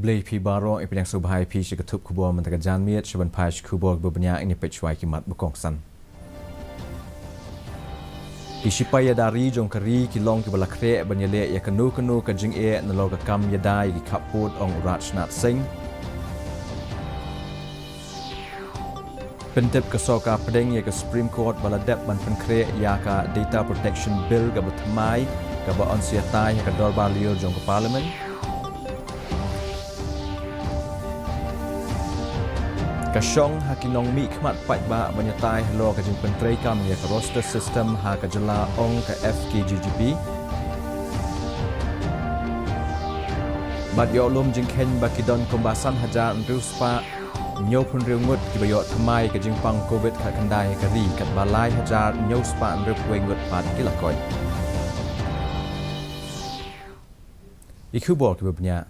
Blay pi baro ipinang subhai pi shikatup kubor mantaka janmiat shaban paish kubor bubanya ini pechwai kimat bukongsan. Kishipa yadari jong kari kilong ki balakre banyale ya kanu ka jing e naloga kam yadai ki kaput ong Rajnath Singh. Pentip kesoka pedeng ya ke Supreme Court baladep ban penkre ya ka Data Protection Bill ga butmai ga ba on siatai ka dorbar liur jong ke parliament. Kasyong hakinong mi khmat pai ba banyatai halo ka jing pentrei kam ya ka roster system ha ka jala ong ka FKGGP. Bat yo lum jing ken ba kidon kombasan hajar ruspa nyo pun riungut ki bayot thamai ka jing pang covid ka kandai ka ri kat balai hajar nyo spa rup wengut pat ki lakoi. Ikubor ki babnya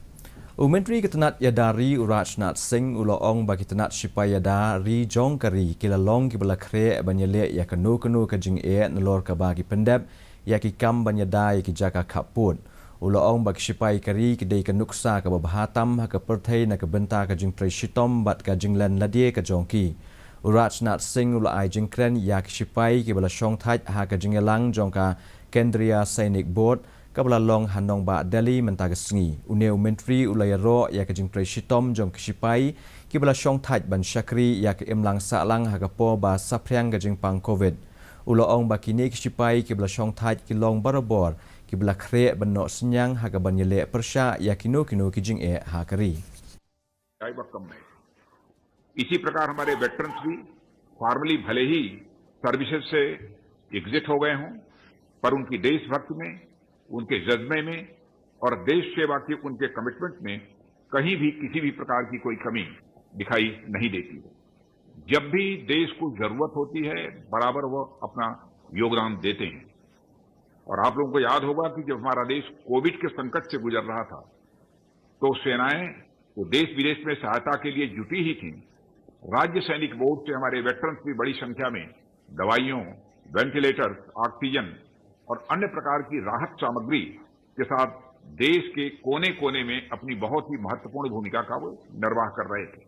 Menteri Ketenat Yadari Rajnath Singh uloong bagi tenat Shipayada ri jong kari kilalong ki balakre banyale ya kanu ka jing e nalor ka bagi pendep ya ki kam banyadai ki jaka kaput uloong bagi shipai kari ki dei ka nuksa ka babahatam ha ka perthai na ka benta ka jing preshitom bat ka jing len ladie ka jongki Rajnath Singh ulai jing kren ya ki shipai ki bala shong thaj ha ka jing elang jong ka Kendriya Sainik Board kabla long hanong ba Delhi mentagasngi uneu menteri ulayaro ya ka jing preshitom jong kishipai kibla shong thaj ban shakri ya ka imlang sa lang ha ka po ba saphriang ka jing pang covid uloong ba kini kishipai kibla shong thaj ki long barabor kibla khre ban no senyang ha ka ban yele persha ya kinu ki jing e ha kari इसी प्रकार हमारे वेटरन्स भी फॉर्मली भले ही सर्विसेज से एग्जिट हो गए हों पर उनकी देशभक्ति में उनके जज्बे में और देश सेवा के उनके कमिटमेंट में कहीं भी किसी भी प्रकार की कोई कमी दिखाई नहीं देती है। जब भी देश को जरूरत होती है बराबर वो अपना योगदान देते हैं और आप लोगों को याद होगा कि जब हमारा देश कोविड के संकट से गुजर रहा था तो सेनाएं तो देश विदेश में सहायता के लिए जुटी ही थी। राज्य सैनिक बोर्ड से हमारे वेटरन्स भी बड़ी संख्या में दवाइयों, वेंटिलेटर्स, ऑक्सीजन और अन्य प्रकार की राहत सामग्री के साथ देश के कोने कोने में अपनी बहुत ही महत्वपूर्ण भूमिका का वो निर्वाह कर रहे थे।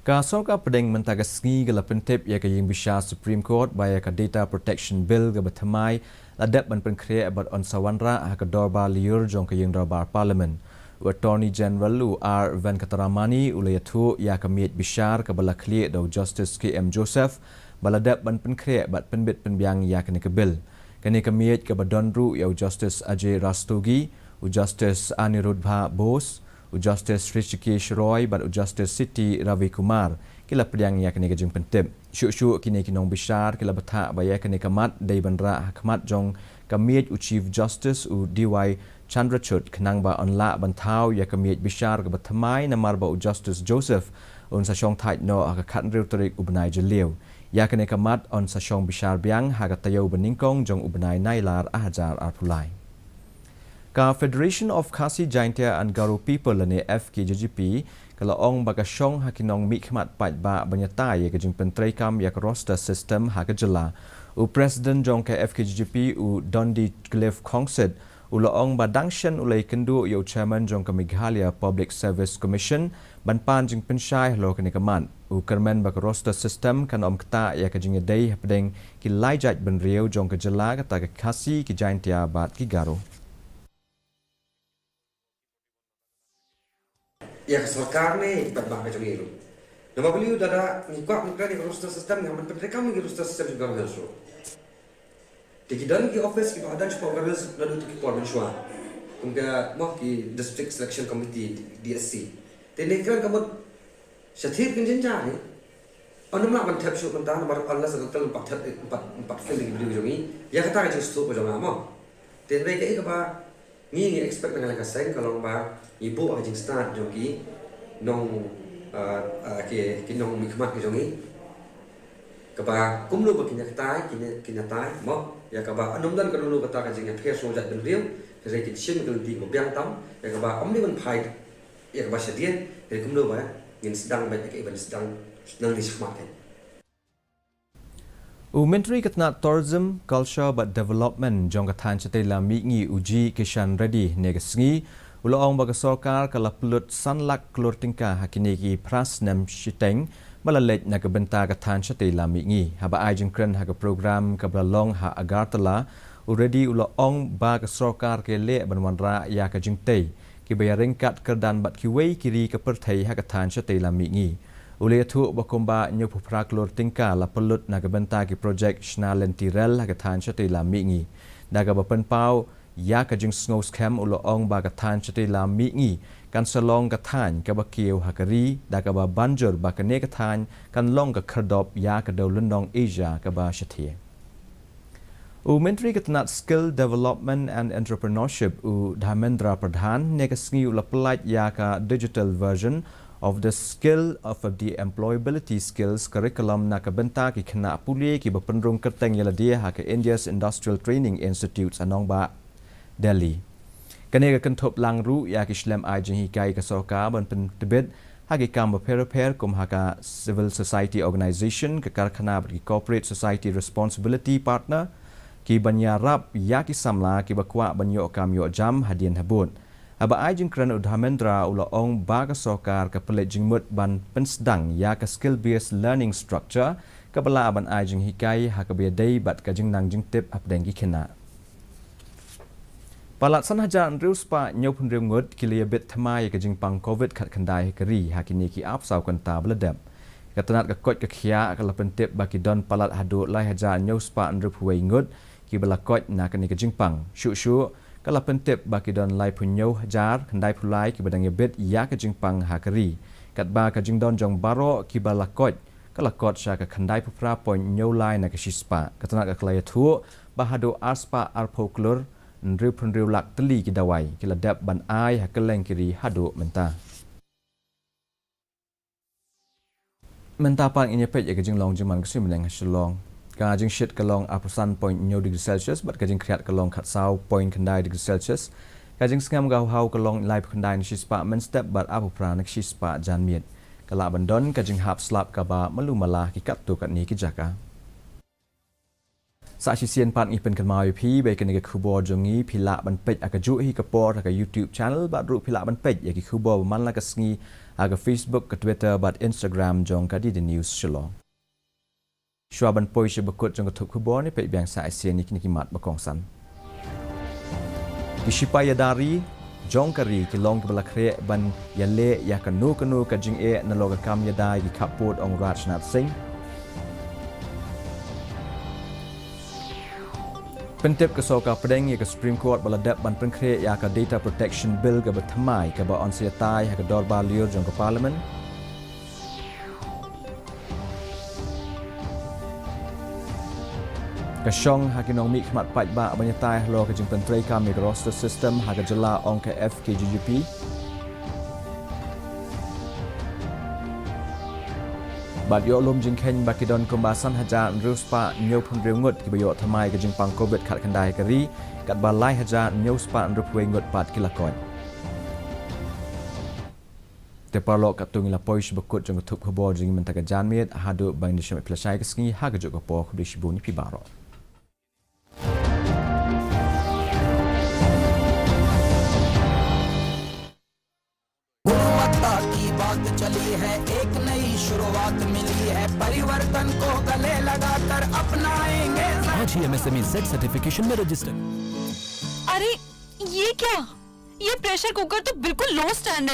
Kaso ka pedeng mentagasngi gala pentip ya ka ying bisha Supreme Court baya ka Data Protection Bill ga bathamai ladap ban penkre abat on sawanra ha ka dorba liur jong ka ying dorbar parliament. Attorney General R. Venkataramani ulayathu ya ka miet bishar ka bala khli do Justice KM Joseph baladap ban penkre bat penbit penbiang ya ka bil. Kani ka miet ka badonru ya Justice Ajay Rastogi, Justice Anirudh Bose, Justice Rishikesh Roy bat Justice Siti Ravi Kumar kila pediang ya kini ka jing pentip. Syuk kini kinong bishar kila bata baya kini kamat dai bandra hakmat jong ka miet Chief Justice DY Chandrachud kenang ba onla bantau ya ka miet bishar ka bathamai namar ba Justice Joseph on sa shong thai no ka khat riu tarik ubnai jeliu. Ya kene kamat on sa shong bishar biang haga tayo beningkong jong ubnai nailar ahajar arpulai. Ka Federation of Khasi Jaintia and Garo People lane FKGGP kala ong baga shong hakinong mikmat pat ba banyatai ka jing pentrei kam ya roster system haga jela. U President jong ka FKGGP u Dondi Cliff Kongset ulaong badangshan ulay kendu yo chairman jong ka Meghalaya Public Service Commission banpan jing pensyai lo kani kaman u kermen bak roster system kan om kta ya ka jing dei pedeng ki laijat ben riau jong ka jela ka ta ka Khasi ki jaintia bat ki garo ya सरकार ने बदबाग में चली रो नवा बलियो दादा निका निका ni roster system yang mereka kami roster system juga berlangsung Tikidan ki office ki badan shpa organize lalu tu ki porman shwa unka mo ki district selection committee DSC tene kan kamot shathir kin jinja ni anumla ban thap shu ban ta bar Allah sa tal pat pat fel ki video jongi ya kata ka jistu ko jonga mo tene ke ka ba ni expect na ka sang kalong ba ibu a jing start jongi nong ki nong mikmat ki jongi kaba kumlu ba kinatai mo ya kaba anum dan kalulu bata ka jing aphe so jat ben riu re ki sim kan di mo biang tam ya kaba omni ban phai ya kaba shadien re kumlu ba ngin sedang ba ke ban sedang nang di smak Menteri Ketenat Tourism, Culture but Development jong ka than chate la mi ngi uji Kishan Reddy negasngi Ulo ong baga sokar kala pelut sanlak kelur tingkah hakini ki pras nem shiteng malalej na kebenta katan syate lami ngi. Haba ajeng kren haga program kablalong ha agartala already ulo ong baga sokar ke le banwanra ya ka jingtei ki bayaring kat kerdan bat ki wei kiri ke perthai ha katan syate lami ngi. Ule tu bakomba nyu pupra kelur tingkah la pelut na kebenta ki projek shnalentiral ha katan syate lami ngi. Daga bapen pau ya ka jing snow scam ulo ong ba katan chati la mi ngi kan salong katan ka ba kieu hakari da ka ba banjur ba ka ne katan kan long ka khardop ya ka do lundong asia ka ba shathi u mentri katnat skill development and entrepreneurship u dhamendra pradhan ne ka sngi u la plait ya ka digital version of the skill of the employability skills curriculum na ka benta ki khna puli ki ba penrung kerteng yala dia ha ka India's Industrial Training Institute anong ba Delhi. Kanega kentop lang ru ya ki shlem ajeng hikai ka soka ban pen tibet hagi kam ba per kum haka civil society organization ka karkhana ki corporate society responsibility partner ki banya rap ya ki samla ki bakwa banyo kam yo jam hadien habun. Aba ajeng kran udhamendra ula ong ba ka sokar ka pelejing mut ban pensdang ya ka skill based learning structure ka bala ban ajeng hikai haka be dei bat ka jing nang jing tip apdengi khina. Palat sanhajan riuspa nyopun riungut kilia bit thamai ka jingpang covid khat khandai kari hakini ki ap sau kan ta bladam katanat ka kot ka khia ka lapentip baki don palat hadu lai haja nyospa nrup huai ngut ki bala kot na kani ka jingpang shu ka lapentip baki don lai punyo hajar khandai phulai ki badang bit ya ka jingpang hakari kat ba ka jingdon jong baro ki bala kot kala kot sha ka khandai phupra point nyo lai na ka shispa katanat ka klaya thu bahado aspa arpoklur Nriu lak teli ki dawai kila dap ban ai hakeleng kiri hadu menta. Menta pan inya pet ya kajing long jiman kasi meneng hasilong. Kajing shit kalong apusan point nyo degree Celsius bat kajing kriat kalong kat sau point kendai degree Celsius. Kajing sengam gau hau kalong live kendai ni shispa men step bat apupra nak shispa jan miet. Kala bandon kajing hap slap kaba melu malah ki kat tu kat ni ki jaka. Saksi sian pan ipen kan mau pi baik ni ke kubor jongi pila ban pej akaju hi kapor ka YouTube channel bat ru pila ban pej ya ki kubor man la ka sngi aga Facebook ka Twitter bat Instagram jong ka di the news shlo shwa ban poi she bakut jong ka thup kubor ni pej bang sa sian ni ki mat bakong san ki shipaya dari jong kari ki long ka bala kre ban ya le ya kanu ka jing e na loga kam ya dai ki kapot ong Rajnath Singh Pentip ke soka pedeng ya ke Supreme Court baladap ban penkre ya ke Data Protection Bill ke berthamai ke ba onsia tai ha ke dorba liur jong ke parlimen. Ke syong ha ke nong mi khmat pat ba banyatai lo ke jing pentrei ka roster system ha ke jela ong ke FKGUP. Bat yo lom jing khen bakidon kombasan haja ruspa nyopun riungut ki bayo thamai ke jing pang covid khat khandai kari kat balai haja nyospa rupwe ngut pat kilakon te parlo katung la poish bakut jong thup khobor jing mentaka janmiet hadu bang ni shame plasai ke sngi ha ke jog po khubri shibuni pi baro चली है एक नई शुरुआत मिली है परिवर्तन को गले लगाकर अपनाएंगे आज ही MSME Z सर्टिफिकेशन में रजिस्टर। अरे ये क्या? ये प्रेशर कुकर तो बिल्कुल लो स्टैंडर्ड